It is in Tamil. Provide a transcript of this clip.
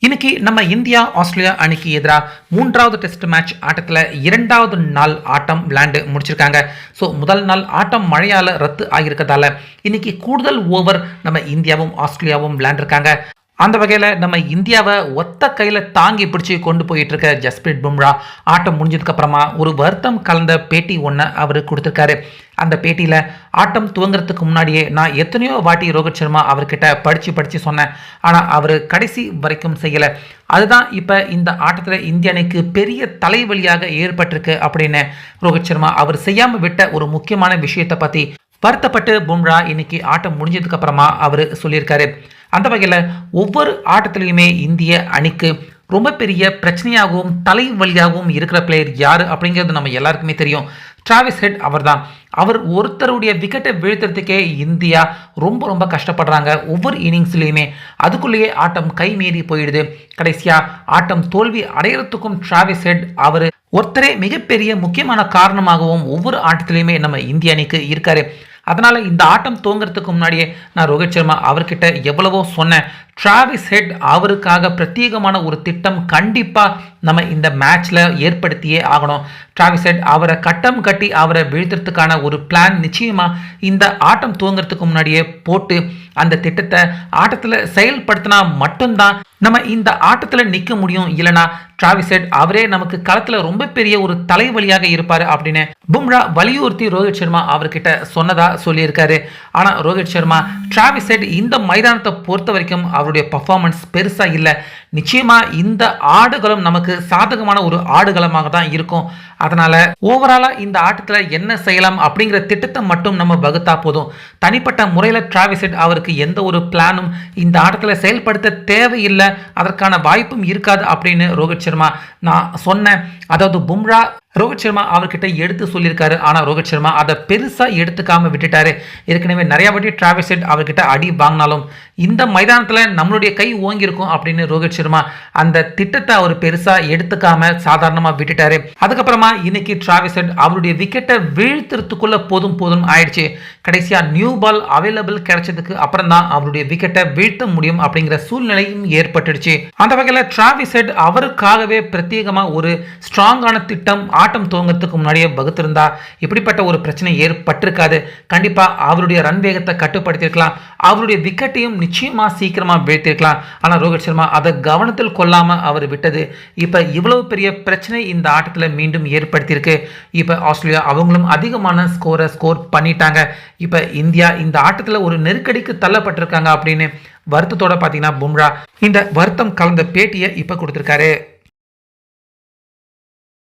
இன்னைக்கு நம்ம இந்தியா ஆஸ்திரேலியா அணிக்கு எதிராக மூன்றாவது டெஸ்ட் மேட்ச் ஆட்டத்தில் இரண்டாவது நாள் ஆட்டம் விளையாண்டு முடிச்சிருக்காங்க. ஸோ முதல் நாள் ஆட்டம் மழையால் ரத்து ஆகியிருக்கிறதால இன்னைக்கு கூடுதல் ஓவர் நம்ம இந்தியாவும் ஆஸ்திரேலியாவும் விளையாண்டுருக்காங்க. அந்த வகையில் நம்ம இந்தியாவை ஒத்த கையில் தாங்கி பிடிச்சி கொண்டு போயிட்டு இருக்க ஜஸ்பிரீத் பும்ரா ஆட்டம் முடிஞ்சதுக்கப்புறமா ஒரு வருத்தம் கலந்த பேட்டி ஒன்று அவர் கொடுத்துருக்காரு. அந்த பேட்டியில் ஆட்டம் துவங்குறதுக்கு முன்னாடியே நான் எத்தனையோ வாட்டி ரோஹித் சர்மா அவர்கிட்ட படித்து சொன்னேன், ஆனால் அவர் கடைசி வரைக்கும் செய்யலை. அதுதான் இப்போ இந்த ஆட்டத்தில் இந்திய அணிக்கு பெரிய தலைவலியாக ஏற்பட்டிருக்கு அப்படின்னு ரோஹித் சர்மா அவர் செய்யாமல் விட்ட ஒரு முக்கியமான விஷயத்தை பற்றி வருத்தப்பட்டு பும்ரா இன்னைக்கு ஆட்டம் முடிஞ்சதுக்கு அப்புறமா அவர் சொல்லியிருக்காரு. அந்த வகையில் ஒவ்வொரு ஆட்டத்திலையுமே இந்திய அணிக்கு ரொம்ப பெரிய பிரச்சனையாகவும் தலைவலியாகவும் இருக்கிற பிளேயர் யார் அப்படிங்கிறது நம்ம எல்லாருக்குமே தெரியும். டிராவிஸ் ஹெட் அவர் தான். அவர் ஒருத்தருடைய விக்கெட்டை வீழ்த்துறதுக்கே இந்தியா ரொம்ப கஷ்டப்படுறாங்க ஒவ்வொரு இன்னிங்ஸ்லையுமே. அதுக்குள்ளேயே ஆட்டம் கை மீறி போயிடுது. கடைசியாக ஆட்டம் தோல்வி அடையிறதுக்கும் டிராவிஸ் ஹெட் அவர் ஒருத்தரே மிகப்பெரிய முக்கியமான காரணமாகவும் ஒவ்வொரு ஆட்டத்திலையுமே நம்ம இந்திய அணிக்கு இருக்காரு. அதனால் இந்த ஆட்டம் துவங்குறதுக்கு முன்னாடியே நான் ரோஹித் சர்மா அவர்கிட்ட எவ்வளவோ சொன்னேன். டிராவிஸ் ஹெட் அவருக்காக பிரத்யேகமான ஒரு திட்டம் கண்டிப்பாக நம்ம இந்த மேட்ச்சில் ஏற்படுத்தியே ஆகணும். டிராவிஸ் ஹெட் அவரை கட்டம் கட்டி அவரை வீழ்த்துறதுக்கான ஒரு பிளான் நிச்சயமாக இந்த ஆட்டம் துவங்குறதுக்கு முன்னாடியே போட்டு அந்த திட்டத்தை ஆட்டத்தில் செயல்படுத்தினா மட்டும்தான் நம்ம இந்த ஆட்டத்தில் நிற்க முடியும். இல்லைனா டிராவிஸ் ஹெட் அவரே நமக்கு களத்தில் ரொம்ப பெரிய ஒரு தலைவலியாக இருப்பார் அப்படின்னு பும்ரா வலியுறுத்தி ரோஹித் சர்மா அவர்கிட்ட சொன்னதா சொல்லியிருக்காரு. ஆனால் ரோஹித் சர்மா டிராவிஸ் ஹெட் இந்த மைதானத்தை பொறுத்த வரைக்கும் அவருடைய பர்ஃபார்மன்ஸ் பெருசாக இல்லை. நிச்சயமாக இந்த ஆடுகளம் நமக்கு சாதகமான ஒரு ஆடுகளமாக தான் இருக்கும். அதனால் ஓவராலாக இந்த ஆட்டத்தில் என்ன செய்யலாம் அப்படிங்கிற திட்டத்தை மட்டும் நம்ம வகுத்தா போதும். தனிப்பட்ட முறையில் டிராவிஸ் ஹெட் அவருக்கு எந்த ஒரு பிளானும் இந்த ஆட்டத்தில் செயல்படுத்த தேவையில்லை, அதற்கான வாய்ப்பும் இருக்காது அப்படின்னு ரோஹித் சர்மா நான் சொன்னேன். அதாவது பும்ரா ரோஹித் சர்மா அவர்கிட்ட எடுத்து சொல்லியிருக்காரு. ஆனால் ரோஹித் சர்மா அதை பெருசாக எடுத்துக்காமல் விட்டுட்டாரு. ஏற்கனவே நிறையா வாட்டி டிராவிஸ் ஹெட் அவர்கிட்ட அடி வாங்கினாலும் இந்த மைதானத்தில் நம்மளுடைய கை ஓங்கியிருக்கும் அப்படின்னு ரோஹித் சர்மா அந்த திட்டத்தை அவர் பெருசாக எடுத்துக்காம சாதாரணமாக விட்டுட்டாரு. அதுக்கப்புறமா இன்னைக்கு டிராவிஸ் ஹெட் அவருடைய விக்கெட்டை வீழ்த்துறதுக்குள்ள போதும் ஆயிடுச்சு. கடைசியாக நியூ பால் அவைலபிள் கிடைச்சதுக்கு அப்புறம் தான் அவருடைய விக்கெட்டை வீழ்த்த முடியும் அப்படிங்கிற சூழ்நிலையும் ஏற்பட்டுடுச்சு. அந்த வகையில் டிராவிஸ் ஹெட் அவருக்காகவே பிரத்யேகமாக ஒரு ஸ்ட்ராங்கான திட்டம் ஆட்டம் துவங்கிறதுக்கு முன்னாடியே வகுத்திருந்தா இப்படிப்பட்ட ஒரு பிரச்சனை ஏற்பட்டிருக்காது. கண்டிப்பாக அவருடைய ரன் வேகத்தை கட்டுப்படுத்தியிருக்கலாம், அவருடைய விக்கெட்டையும் நிச்சயமாக சீக்கிரமாக வீழ்த்திருக்கலாம். ஆனால் ரோஹித் சர்மா அதை கவனத்தில் கொள்ளாமல் அவர் விட்டது இப்போ இவ்வளவு பெரிய பிரச்சனை இந்த ஆட்டத்தில் மீண்டும் ஏற்படுத்தியிருக்கு. இப்போ ஆஸ்திரேலியா அவங்களும் அதிகமான ஸ்கோர் பண்ணிட்டாங்க. இப்போ இந்தியா இந்த ஆட்டத்தில் ஒரு நெருக்கடிக்கு தள்ளப்பட்டிருக்காங்க அப்படின்னு வருத்தத்தோட பார்த்தீங்கன்னா பும்ரா இந்த வருத்தம் கலந்த பேட்டியை இப்போ கொடுத்துருக்காரு.